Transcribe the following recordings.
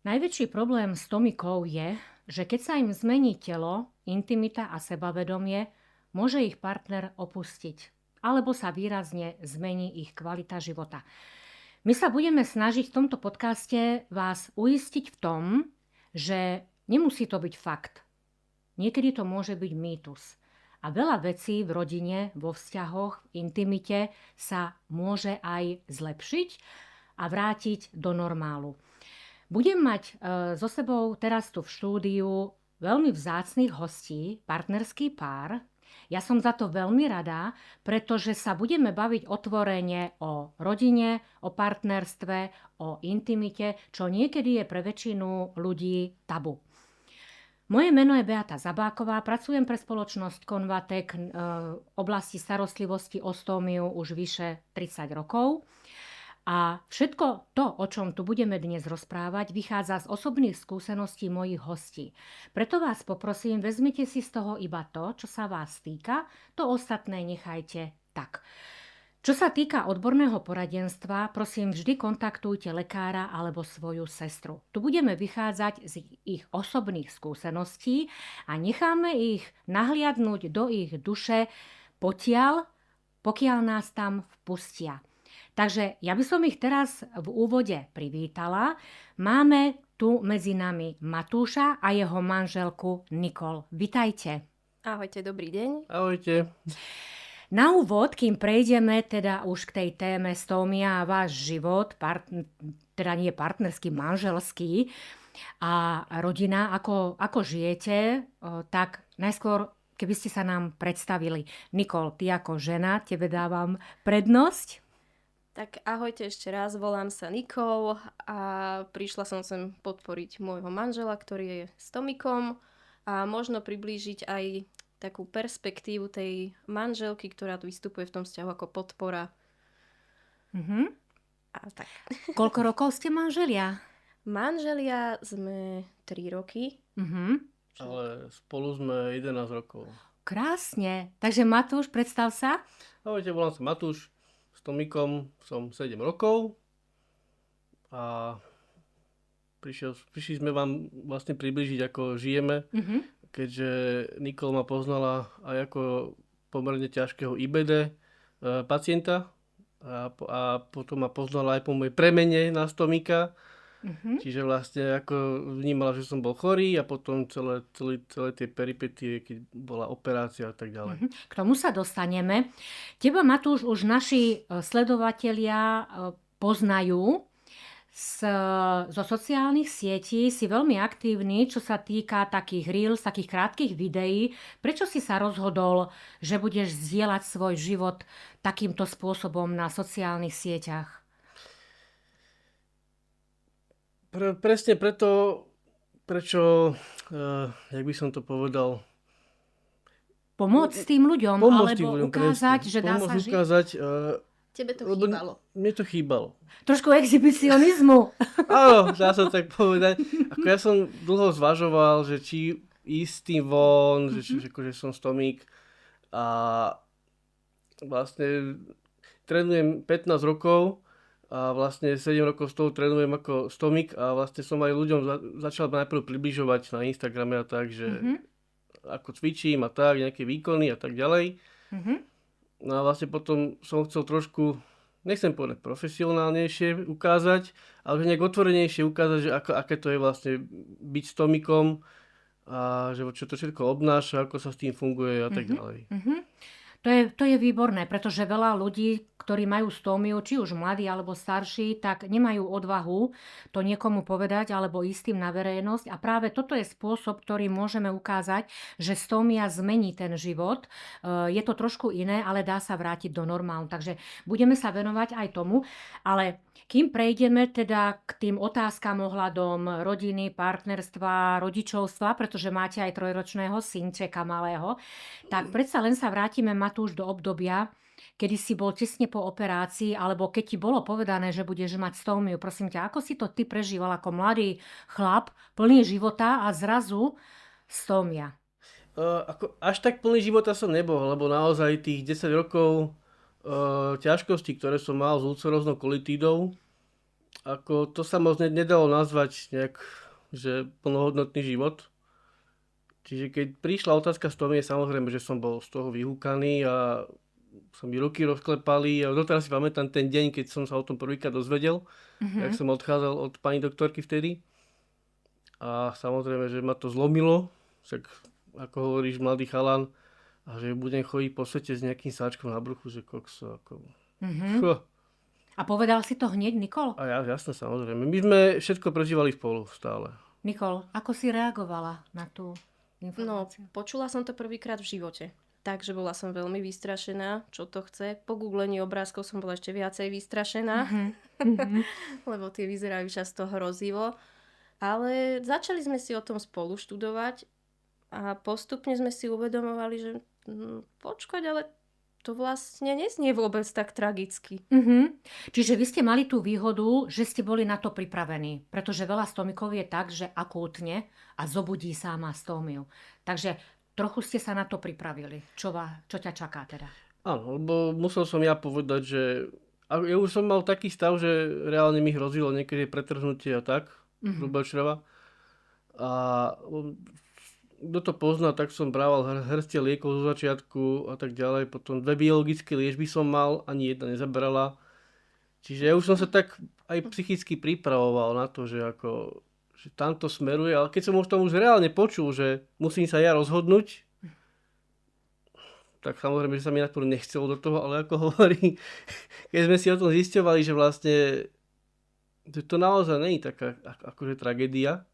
Najväčší problém s tomikov je, že keď sa im zmení telo, intimita a sebavedomie, môže ich partner opustiť alebo sa výrazne zmení ich kvalita života. My sa budeme snažiť v tomto podcaste vás uistiť v tom, že nemusí to byť fakt. Niekedy to môže byť mýtus. A veľa vecí v rodine, vo vzťahoch, v intimite sa môže aj zlepšiť a vrátiť do normálu. Budem mať so sebou teraz tu v štúdiu veľmi vzácnych hostí, partnerský pár. Ja som za to veľmi rada, pretože sa budeme baviť otvorene o rodine, o partnerstve, o intimite, čo niekedy je pre väčšinu ľudí tabu. Moje meno je Beata Zabáková, pracujem pre spoločnosť Convatec v oblasti starostlivosti o stómiu už vyše 30 rokov. A všetko to, o čom tu budeme dnes rozprávať, vychádza z osobných skúseností mojich hostí. Preto vás poprosím, vezmite si z toho iba to, čo sa vás týka, to ostatné nechajte tak. Čo sa týka odborného poradenstva, prosím, vždy kontaktujte lekára alebo svoju sestru. Tu budeme vychádzať z ich osobných skúseností a necháme ich nahliadnúť do ich duše pokiaľ nás tam vpustia. Takže ja by som ich teraz v úvode privítala. Máme tu medzi nami Matúša a jeho manželku Nikol. Vitajte. Ahojte, dobrý deň. Ahojte. Na úvod, kým prejdeme teda už k tej téme stómia a váš život, teda nie partnerský, manželský a rodina, ako žijete, tak najskôr, keby ste sa nám predstavili. Nikol, ty ako žena, tebe dávam prednosť. Tak ahojte ešte raz, volám sa Nikol a prišla som sem podporiť môjho manžela, ktorý je s tomikom a možno priblížiť aj takú perspektívu tej manželky, ktorá tu vystupuje v tom vzťahu ako podpora. A tak. Koľko rokov ste manželia? Manželia sme 3 roky. Ale spolu sme 11 rokov. Krásne. Takže Matúš, predstav sa. Ahojte, volám sa Matúš. S tomikom som 7 rokov a prišli sme vám vlastne približiť, ako žijeme, keďže Nikol ma poznala aj ako pomerne ťažkého IBD pacienta a potom ma poznala aj po mojej premene na stomika. Čiže vlastne ako vnímala, že som bol chorý a potom celé tie peripetie, keď bola operácia a tak ďalej. K tomu sa dostaneme. Teba, Matúš, už naši sledovatelia poznajú zo sociálnych sietí. Si veľmi aktívny, čo sa týka takých reels, takých krátkych videí. Prečo si sa rozhodol, že budeš zdieľať svoj život takýmto spôsobom na sociálnych sieťach? Presne preto, prečo, jak by som to povedal... Pomôcť tým ľuďom, alebo ukázať, presne. že dá sa žiť? Ukázať, Tebe to chýbalo. Mne to chýbalo. Trošku exhibicionizmu. Áno, dá sa tak povedať. Ako ja som dlho zvažoval, že či ísť tým von, že som stomík a vlastne trénujem 15 rokov a vlastne 7 rokov z toho trénujem ako stomik a vlastne som aj ľuďom začal najprv približovať na Instagrame a tak, že ako cvičím a tak, nejaké výkony a tak ďalej. No a vlastne potom som chcel trošku, nechcem povedať profesionálnejšie ukázať, ale nejak otvorenejšie ukázať, že aké to je vlastne byť stomikom a že čo to všetko obnáša, ako sa s tým funguje a tak ďalej. To je výborné, pretože veľa ľudí, ktorí majú stómiu, či už mladí alebo starší, tak nemajú odvahu to niekomu povedať alebo ísť tým na verejnosť. A práve toto je spôsob, ktorý môžeme ukázať, že stómia zmení ten život. Je to trošku iné, ale dá sa vrátiť do normálu. Takže budeme sa venovať aj tomu. Ale kým prejdeme teda k tým otázkam ohľadom rodiny, partnerstva, rodičovstva, pretože máte aj 3-ročného synčeka malého, tak predsa len sa vrátime, Matúš, do obdobia, kedy si bol tesne po operácii, alebo keď ti bolo povedané, že budeš mať stómiu. Prosím ťa, ako si to ty prežíval ako mladý chlap, plný života a zrazu stómia? Až tak plný života som nebol, lebo naozaj tých 10 rokov ťažkostí, ktoré som mal s ulceróznou kolitídou ako to sa moc nedalo nazvať nejak, že plnohodnotný život. Čiže keď prišla otázka s Tomie, samozrejme, že som bol z toho vyhúkaný a sa mi ruky rozklepali a doteraz si pamätám ten deň, keď som sa o tom prvýkrát dozvedel, jak som odchádzal od pani doktorky vtedy. A samozrejme, že ma to zlomilo, však ako hovoríš, mladý chalan, a že budem chodiť po svete s nejakým sáčkom na bruchu, že kokso, ako... A povedal si to hneď, Nikol? A jasne, samozrejme. My sme všetko prežívali spolu stále. Nikol, ako si reagovala na tú No, informáciu? počula som to prvýkrát v živote. Takže bola som veľmi vystrašená, čo to chce. Po googlení obrázkov som bola ešte viacej vystrašená, lebo tie vyzerajú často hrozivo. Ale začali sme si o tom spolu študovať a postupne sme si uvedomovali, že počkať, ale to vlastne neznie vôbec tak tragicky. Čiže vy ste mali tú výhodu, že ste boli na to pripravení. Pretože veľa stomikov je tak, že akútne a zobudí sa a má stómiu. Takže trochu ste sa na to pripravili. Čo ťa čaká teda? Áno, lebo musel som ja povedať, že ja už som mal taký stav, že reálne mi hrozilo niekedy pretrhnutie a tak, hrubého čreva. A kto to pozná, tak som brával hrstie liekov zo začiatku a tak ďalej. Potom 2 biologické liečby som mal, ani jedna nezabrala. Čiže ja už som sa tak aj psychicky pripravoval na to, že tamto smeruje. Ale keď som už tomu už reálne počul, že musím sa ja rozhodnúť, tak samozrejme, že sa mi najprv nechcelo do toho, ale ako hovorí, keď sme si o tom zisťovali, že vlastne to naozaj nie je taká akože tragédia.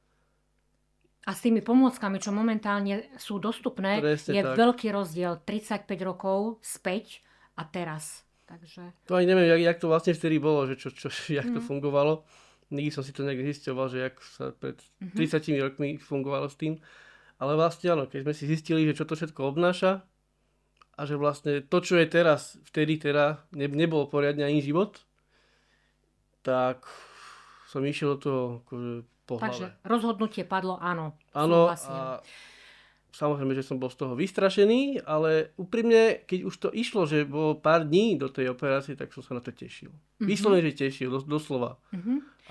A s tými pomôckami, čo momentálne sú dostupné, Presne je tak. veľký rozdiel 35 rokov späť a teraz. Takže... To ani neviem, jak to vlastne vtedy bolo, že jak to fungovalo. Nikdy som si to nejak zisťoval, že jak sa pred 30 rokmi fungovalo s tým. Ale vlastne áno, keď sme si zistili, že čo to všetko obnáša a že vlastne to, čo je teraz, vtedy teda nebol poriadne ani život, tak som išiel do toho akože po hlave. Takže rozhodnutie padlo áno. Áno, súhlasím. a samozrejme, že som bol z toho vystrašený, ale úprimne, keď už to išlo, že bolo pár dní do tej operácie, tak som sa na to tešil. Vyslovene, že tešil, doslova.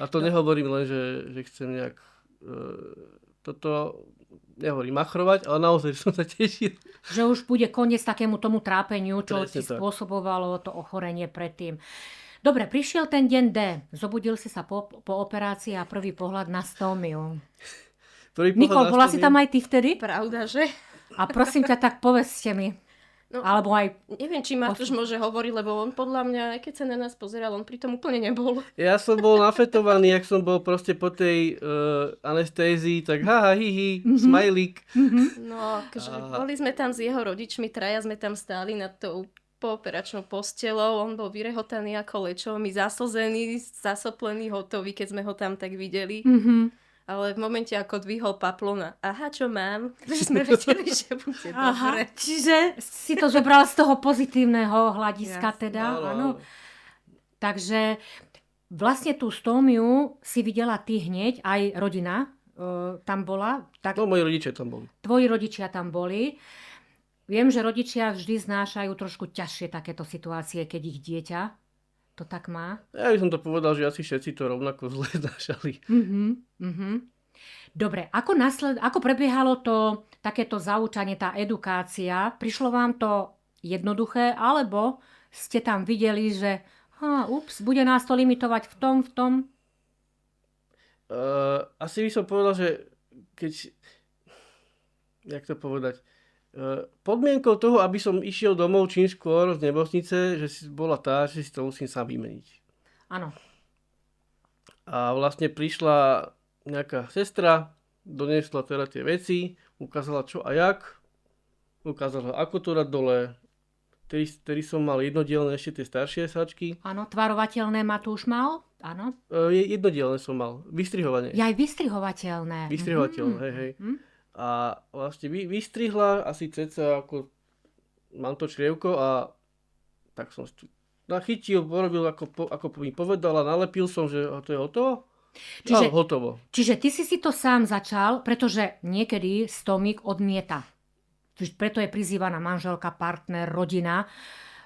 A to nehovorím len, že chcem nejak toto, nehovorím machrovať, ale naozaj som sa tešil. Že už bude koniec takému tomu trápeniu, čo Presne ti tak. spôsobovalo to ochorenie predtým. Dobre, prišiel ten deň D. Zobudil si sa po operácii a prvý pohľad na stómiu. Nikol, bola si tam aj ty vtedy? Pravda, že? A prosím ťa, tak povedzte mi. No, Alebo aj... neviem, či Matúš môže hovoriť, lebo on podľa mňa, aj keď sa na nás pozeral, on pri tom úplne nebol. Ja som bol nafetovaný, jak som bol proste po tej anestézii, tak haha, hihi, smajlík. No, akože boli sme tam s jeho rodičmi, traja sme tam stáli nad tou pooperačnou postelou, on bol vyrehotaný ako lečo, my zaslzený, zasoplený, hotový, keď sme ho tam tak videli. Ale v momente, ako dvihol paplona, aha, čo mám? Že sme vedeli, že bude dobre. Čiže si to zobral z toho pozitívneho hľadiska teda, áno. Takže vlastne tú stómiu si videla ty hneď, aj rodina tam bola. Tak No, moji rodičia tam boli. tvoji rodičia tam boli. Viem, že rodičia vždy znášajú trošku ťažšie takéto situácie, keď ich dieťa to tak má. Ja by som to povedal, že asi všetci to rovnako zle znášali. Dobre, ako prebiehalo to takéto zaučanie, tá edukácia? Prišlo vám to jednoduché, alebo ste tam videli, že bude nás to limitovať v tom? Asi by som povedal, že keď... Jak to povedať? Podmienkou toho, aby som išiel domov čím skôr z nemocnice, že si bola tá, že si to musím sám vymeniť. Áno. A vlastne prišla nejaká sestra, doniesla teda tie veci, ukázala čo a jak, ukázala ako to dať dole. Vtedy som mal jednodielne ešte tie staršie sačky. Áno, tvarovateľné Matúš mal? Áno. Jednodielne som mal, vystrihovanie. Je aj vystrihovateľné. Vystrihovateľné, hej. A vlastne vystrihla asi ceca, ako mám to črievko a tak som nachytil, porobil ako mi povedala, nalepil som, že to je hotovo. Hotovo. Čiže ty si to sám začal, pretože niekedy stomík odmieta. Preto je prizývaná manželka, partner, rodina.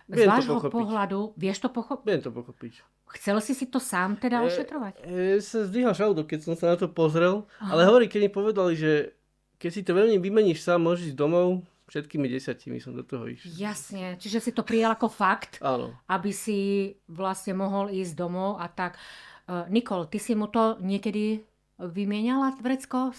Z Viem to vášho pochopiť. pohľadu, vieš to pochopiť? Viem to pochopiť. Chcel si to sám teda ošetrovať? Sa zdvíhal žalúdok, keď som sa na to pozrel, ale hovorí, keď mi povedali, že keď si to veľmi vymeníš sám, môžeš ísť domov, všetkými 10 som do toho išiel. Jasne, čiže si to prijal ako fakt, Áno. aby si vlastne mohol ísť domov a tak. Nikol, ty si mu to niekedy vymieniala, vrecko?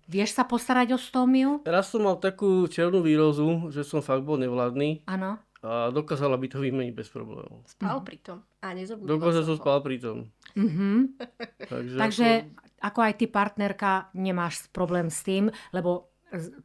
Vieš sa postarať o stómiu? Raz som mal takú červenú výrozu, že som fakt bol nevládny Áno. a dokázala by to vymeniť bez problémov. Spal pri tom a nezabudol. Dokonca som spal pri tom. Mhm. Takže ako... ako aj ty partnerka nemáš problém s tým, lebo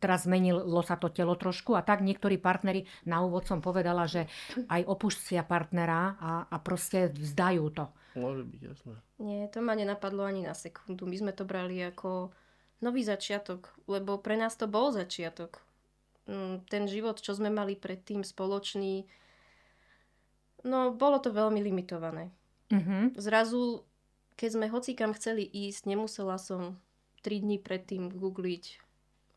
teraz zmenilo sa to telo trošku a tak niektorí partneri, na úvod som povedala, že aj opustia partnera a proste vzdajú to. Môže byť, jasné. Nie, to ma nenapadlo ani na sekundu. My sme to brali ako nový začiatok, lebo pre nás to bol začiatok. Ten život, čo sme mali predtým spoločný, no bolo to veľmi limitované. Zrazu, keď sme hocikam chceli ísť, nemusela som 3 dní predtým googliť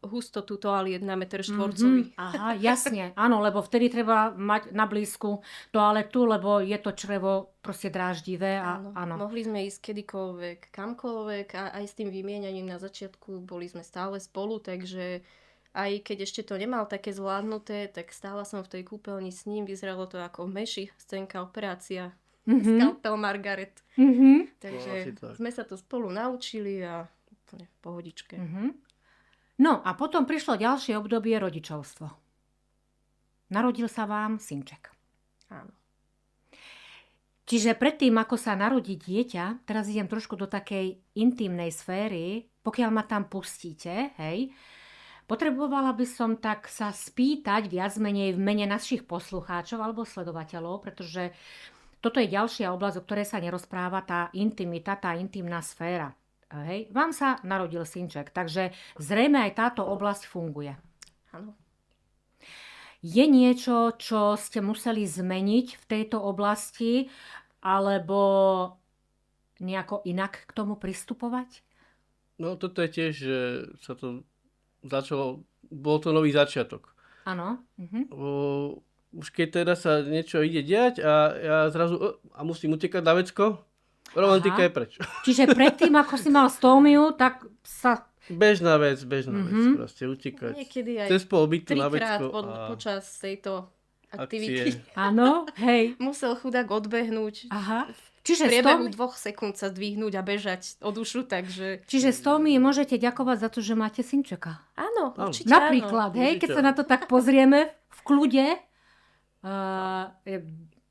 hustotu toaliet na meter štvorcový. Aha, jasne. Áno, lebo vtedy treba mať na blízku toaletu, lebo je to črevo proste dráždivé. Áno. Mohli sme ísť kedykoľvek, kamkoľvek a aj s tým vymieňaním na začiatku boli sme stále spolu, takže aj keď ešte to nemal také zvládnuté, tak stála som v tej kúpeľni s ním, vyzeralo to ako v Meši, scénka operácia, skalpel Margaret. Takže sme sa to spolu naučili a úplne v pohodičke. No a potom prišlo ďalšie obdobie rodičovstvo. Narodil sa vám synček. Áno. Čiže predtým, ako sa narodí dieťa, teraz idem trošku do takej intimnej sféry, pokiaľ ma tam pustíte, hej, potrebovala by som tak sa spýtať viac menej v mene našich poslucháčov alebo sledovateľov, pretože toto je ďalšia oblasť, o ktorej sa nerozpráva, tá intimita, tá intimná sféra. Hej. Vám sa narodil synček, takže zrejme aj táto oblasť funguje. Áno. Je niečo, čo ste museli zmeniť v tejto oblasti, alebo nejako inak k tomu pristupovať? No toto je tiež, že sa to začalo, bol to nový začiatok. Áno. Už keď teda sa niečo ide diať a ja zrazu musím utekať na vecko, romantika je preč. Čiže predtým, ako si mal stómiu, tak sa... Bežná vec, proste utekať. Niekedy aj cez pol bytu na trikrát vecko počas tejto aktivity. Áno, hej. Musel chudák odbehnúť. Aha. V priebehu 2 sekúnd sa zdvihnúť a bežať od ušu, takže... Čiže stómii môžete ďakovať za to, že máte synčeka. Áno, určite napríklad, áno. Hej, keď sa na to tak pozrieme v kľude,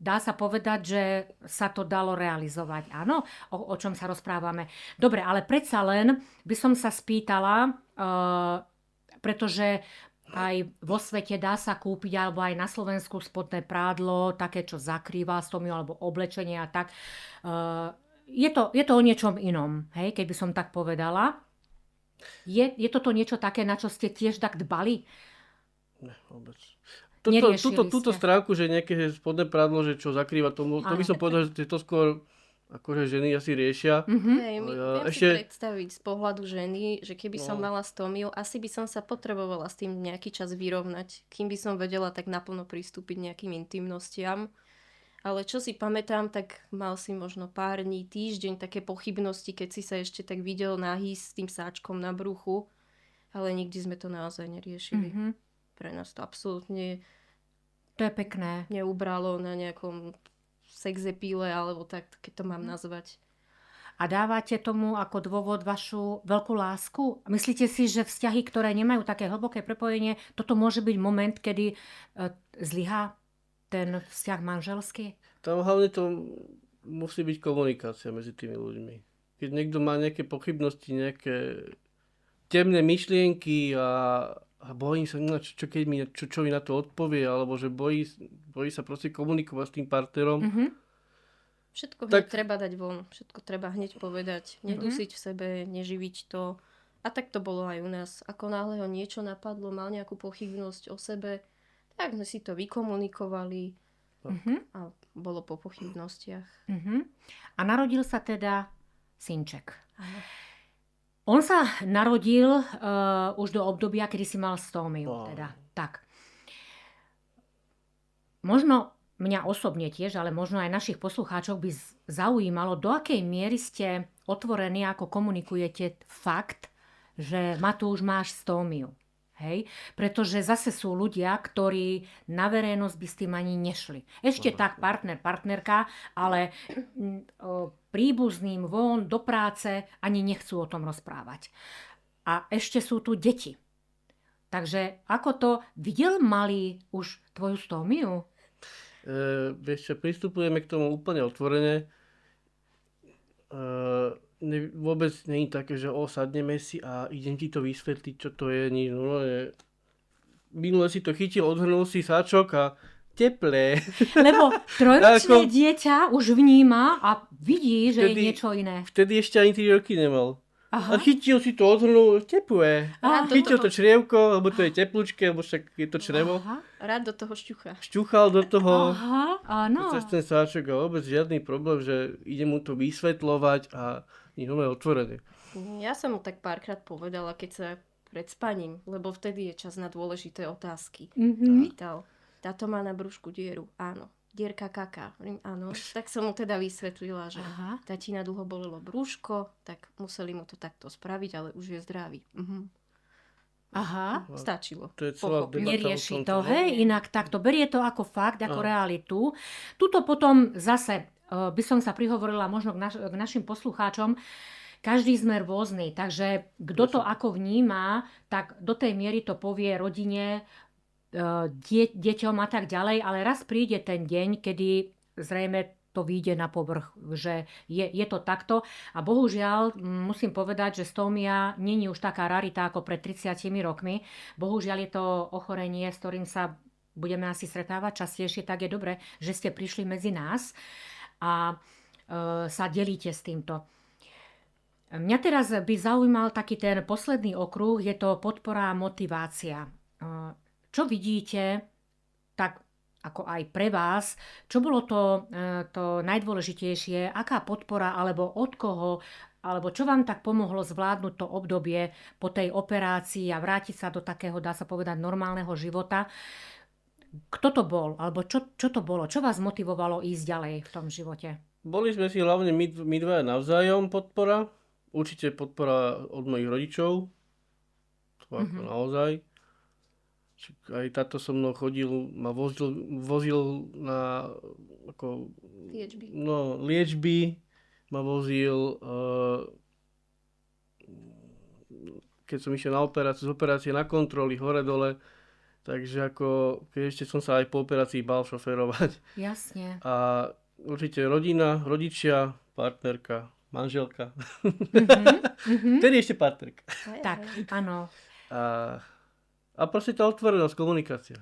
dá sa povedať, že sa to dalo realizovať. Áno, o čom sa rozprávame. Dobre, ale predsa len by som sa spýtala, pretože aj vo svete dá sa kúpiť, alebo aj na Slovensku spodné prádlo, také, čo zakrýva stómiu, alebo oblečenie a tak. Je to o niečom inom, hej, keby som tak povedala. Je toto niečo také, na čo ste tiež tak dbali? Ne, vôbec. Túto strávku, že nejaké spodné prádlo, že čo zakrýva tomu, to by som povedal, že to skôr akože ženy asi riešia. Hej, viem si predstaviť z pohľadu ženy, že keby som mala stómiu, asi by som sa potrebovala s tým nejaký čas vyrovnať, kým by som vedela tak naplno pristúpiť nejakým intimnostiam. Ale čo si pamätám, tak mal si možno pár dní, týždeň také pochybnosti, keď si sa ešte tak videl nahý s tým sáčkom na bruchu, ale nikdy sme to naozaj neriešili. Pre nás to absolútne to je pekné. Neubralo na nejakom sexepíle, alebo tak, keď to mám nazvať. A dávate tomu ako dôvod vašu veľkú lásku? Myslíte si, že vzťahy, ktoré nemajú také hlboké prepojenie, toto môže byť moment, kedy zlyhá ten vzťah manželský? Tam hlavne to musí byť komunikácia medzi tými ľuďmi. Keď niekto má nejaké pochybnosti, nejaké temné myšlienky a bojím sa, čo mi na to odpovie, alebo že bojí sa proste komunikovať s tým partnerom. Všetko hneď treba dať von, všetko treba hneď povedať, nedusiť v sebe, neživiť to. A tak to bolo aj u nás. Ako náhle ho niečo napadlo, mal nejakú pochybnosť o sebe, tak sme si to vykomunikovali a bolo po pochybnostiach. A narodil sa teda synček. On sa narodil už do obdobia, kedy si mal stómiu. Teda. Tak. Možno mňa osobne tiež, ale možno aj našich poslucháčov by zaujímalo, do akej miery ste otvorení, ako komunikujete fakt, že Matúš, máš stómiu. Hej? Pretože zase sú ľudia, ktorí na verejnosť by s tým ani nešli. Ešte tak partnerka, ale príbuzným von do práce ani nechcú o tom rozprávať. A ešte sú tu deti. Takže ako to, videl malý už tvoju stómiu? Vieš čo, pristupujeme k tomu úplne otvorene. Vôbec nie je také, že sadneme si a idem ti to vysvetliť, čo to je. Minule si to chytil, odhrnul si sáčok a teplé. Lebo trojročné dieťa už vníma a vidí, že je niečo iné. Vtedy ešte ani 3 roky nemal. Aha. A chytil si to, odhrnul, teplé. Chytil to črievko, lebo to je teplúčke, lebo však je to črevo. Aha. Rád do toho šťucha. Šťuchal do toho. Aha, áno. Cez ten sáčok a vôbec žiadny problém, že ide mu to vysvetľovať a je otvorené. Ja som mu tak párkrát povedala, keď sa pred spaním, lebo vtedy je čas na dôležité otázky. Pýtal, táto má na brúšku dieru. Áno. Dierka kaká. Áno. Tak som mu teda vysvetlila, že tatína dlho bolelo brúško, tak museli mu to takto spraviť, ale už je zdravý. Aha. Stačilo. To je celá debata. Nerieši to, hej? Inak takto. Berie to ako fakt, ako realitu. Tuto potom zase by som sa prihovorila možno k našim poslucháčom. Každý sme rôzny, takže kto to ako vníma, tak do tej miery to povie rodine, deťom a tak ďalej, ale raz príde ten deň, kedy zrejme to vyjde na povrch, že je to takto. A bohužiaľ, musím povedať, že stómia nie je už taká rarita ako pred 30 rokmi. Bohužiaľ je to ochorenie, s ktorým sa budeme asi stretávať častejšie, tak je dobre, že ste prišli medzi nás a sa delíte s týmto. Mňa teraz by zaujímal taký ten posledný okruh, je to podpora a motivácia. Čo vidíte, tak ako aj pre vás, čo bolo to najdôležitejšie, aká podpora, alebo od koho, alebo čo vám tak pomohlo zvládnuť to obdobie po tej operácii a vrátiť sa do takého, dá sa povedať, normálneho života. Kto to bol, alebo čo to bolo, čo vás motivovalo ísť ďalej v tom živote? Boli sme si hlavne my dvaja navzájom podpora, určite podpora od mojich rodičov, to ako naozaj. Aj táto so mnou chodil, ma vozil na ako, liečby, ma vozil, keď som išiel na operáciu, z operácie na kontroly, hore dole, takže ako, keď ešte som sa aj po operácii bál šoférovať. Jasne. A určite rodina, rodičia, partnerka, manželka. Vtedy ešte partnerka. Tak, áno. A proste tá otvorenosť, komunikácia.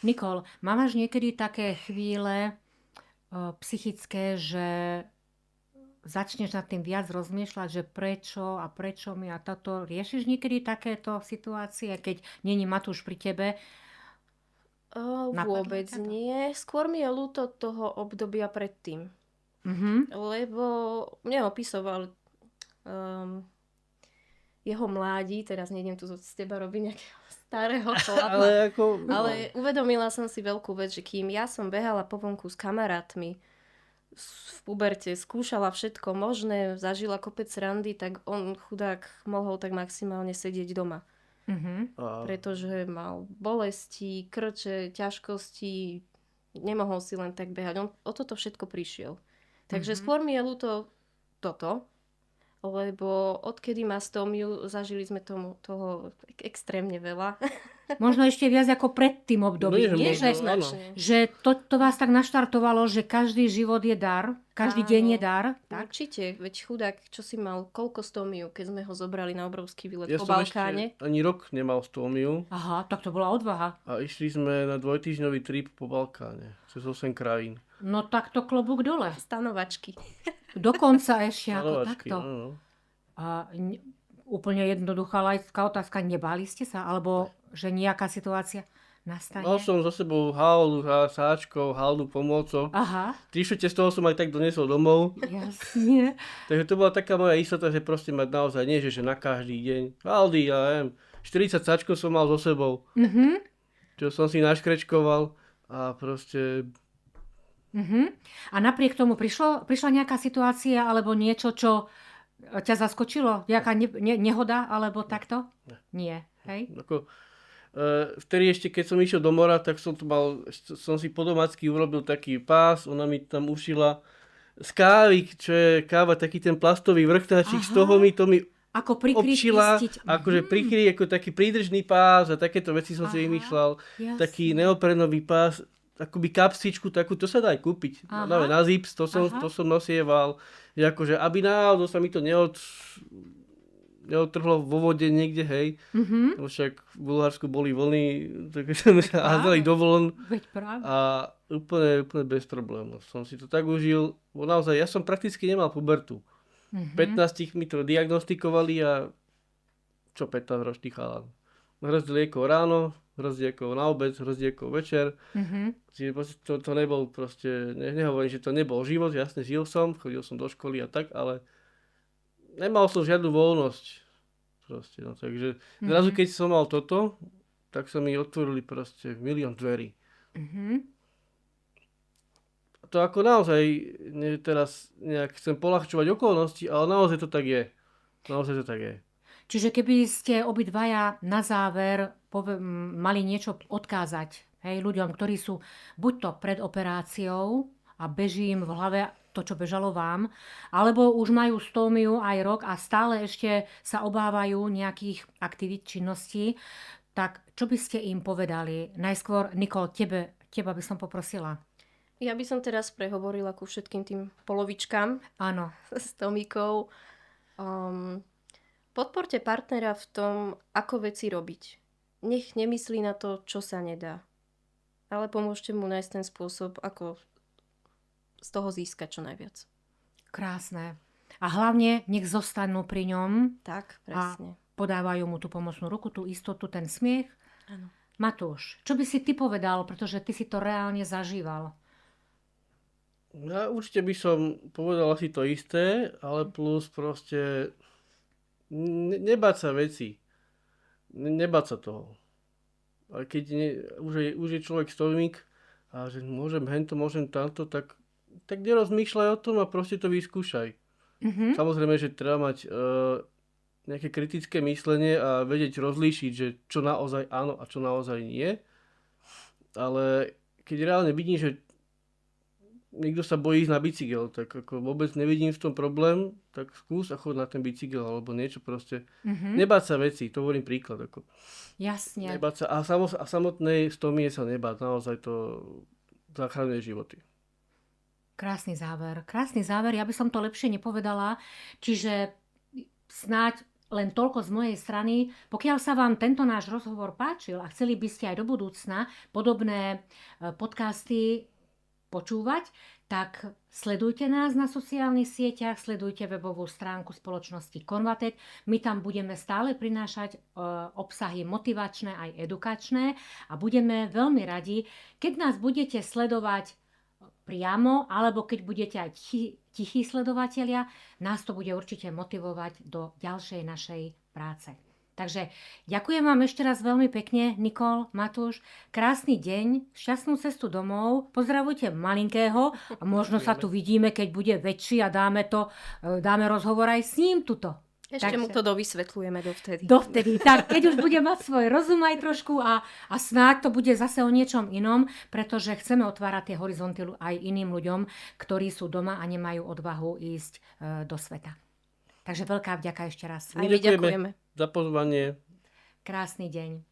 Nikol, máš niekedy také chvíle psychické, že začneš nad tým viac rozmýšľať, že prečo mi a toto. Riešiš niekedy takéto situácie, keď není Matúš pri tebe? Vôbec nie. Skôr mi je ľúto toho obdobia predtým. Lebo mne opisoval jeho mládí, teraz nejdem tu z teba robiť nejakého starého chlapa. Ale uvedomila som si veľkú vec, že kým ja som behala po vonku s kamarátmi v puberte, skúšala všetko možné, zažila kopec randy, tak on chudák mohol tak maximálne sedieť doma. Pretože mal bolesti, krče, ťažkosti, nemohol si len tak behať. On o toto všetko prišiel. Takže skôr mi je ľúto toto, lebo odkedy má stómiu, zažili sme toho extrémne veľa. Možno ešte viac ako pred tým obdobím. Že to vás tak naštartovalo, že každý život je dar, každý deň je dar. Tak? Určite, veď chudák, čo si mal, koľko stómiu, keď sme ho zobrali na obrovský výlet po Balkáne. Ja som ešte ani rok nemal stómiu. Aha, tak to bola odvaha. A išli sme na 2-týždňový trip po Balkáne, cez 8 krajín. No tak to klobúk dole. Stanovačky. Dokonca ešte ako takto. Áno. A úplne jednoduchá laická otázka, nebáli ste sa? Alebo že nejaká situácia nastane? Mal som za sebou haldu, sáčkov, haldu pomôcok. Aha. 3/4 z toho som aj tak donesol domov. Jasne. Takže to bola taká moja istota, že proste mať naozaj nie, že na každý deň. Haldy, ja neviem, 40 sáčkov som mal so sebou. Čo som si naškrečkoval a proste A napriek tomu prišla nejaká situácia alebo niečo, čo ťa zaskočilo? Nejaká nehoda alebo takto? Nie. Hej? Ako, vtedy ešte, keď som išiel do mora, tak som si po domácky urobil taký pás, ona mi tam ušila z kávy, čo je káva, taký ten plastový vrchnáčik, z toho to mi ako prikryť, obšila, istiť. akože prikryť, ako taký prídržný pás a takéto veci som si vymýšľal. Jasne. Taký neoprenový pás, akoby kapsičku takú, to sa dá aj kúpiť. Dáme na zips, to som nosieval. Že akože, aby náhodou sa mi to neodtrhlo vo vode niekde, hej. Lebo však v Bulharsku boli vlny, tak sme sa hádzali do vln. A úplne bez problémov. Som si to tak užil. Bo naozaj, ja som prakticky nemal pubertu. 15 mi to diagnostikovali a čo 15-ročný chalan. Hrozť liekov ráno, hrozť liekov na obed, hrozť liekov večer. Čiže to nebol proste, nehovorím, že to nebol život, jasne žil som, chodil som do školy a tak, ale nemal som žiadnu voľnosť. Proste, no, takže zrazu keď som mal toto, tak sa mi otvorili proste milión dverí. To ako naozaj, teraz nejak chcem poľahčovať okolnosti, ale naozaj to tak je. Naozaj to tak je. Čiže keby ste obidvaja na záver mali niečo odkázať, hej, ľuďom, ktorí sú buď to pred operáciou a beží im v hlave to, čo bežalo vám, alebo už majú stómiu aj rok a stále ešte sa obávajú nejakých aktivít, činností, tak čo by ste im povedali? Najskôr, Nikol, teba by som poprosila. Ja by som teraz prehovorila ku všetkým tým polovičkám. Áno. S Tomikou. Podporte partnera v tom, ako veci robiť. Nech nemyslí na to, čo sa nedá. Ale pomôžte mu nájsť ten spôsob, ako z toho získať čo najviac. Krásne. A hlavne nech zostanú pri ňom. Tak, presne. A podávajú mu tú pomocnú ruku, tú istotu, ten smiech. Áno. Matúš, čo by si ty povedal, pretože ty si to reálne zažíval? Ja určite by som povedal asi to isté, ale plus proste nebáť sa veci. Nebáť sa toho. A keď už je človek stovník a že môžem hento, môžem tamto, tak nerozmýšľaj o tom a proste to vyskúšaj. Samozrejme, že treba mať nejaké kritické myslenie a vedieť rozlíšiť, že čo naozaj áno a čo naozaj nie. Ale keď reálne vidím, že niekto sa bojí ísť na bicykel, tak ako vôbec nevidím v tom problém, tak skús a chod na ten bicykel alebo niečo proste. Nebáť sa veci, to hovorím príklad. Ako. Jasne. Nebáť sa, a samotnej stomie sa nebáť, naozaj to zachraňuje životy. Krásny záver, ja by som to lepšie nepovedala, čiže snáď len toľko z mojej strany. Pokiaľ sa vám tento náš rozhovor páčil a chceli by ste aj do budúcna podobné podcasty počúvať, tak sledujte nás na sociálnych sieťach, sledujte webovú stránku spoločnosti Convatec. My tam budeme stále prinášať obsahy motivačné aj edukačné a budeme veľmi radi, keď nás budete sledovať priamo, alebo keď budete aj tichí sledovatelia, nás to bude určite motivovať do ďalšej našej práce. Takže ďakujem vám ešte raz veľmi pekne, Nikol, Matúš. Krásny deň, šťastnú cestu domov. Pozdravujte malinkého a možno sa tu vidíme, keď bude väčší a dáme rozhovor aj s ním tuto. Ešte mu to dovysvetľujeme dovtedy. Tak keď už bude mať svoj rozum aj trošku a snáď to bude zase o niečom inom, pretože chceme otvárať tie horizonty aj iným ľuďom, ktorí sú doma a nemajú odvahu ísť do sveta. Takže veľká vďaka ešte raz. Aj my ďakujeme za pozvanie. Krásny deň.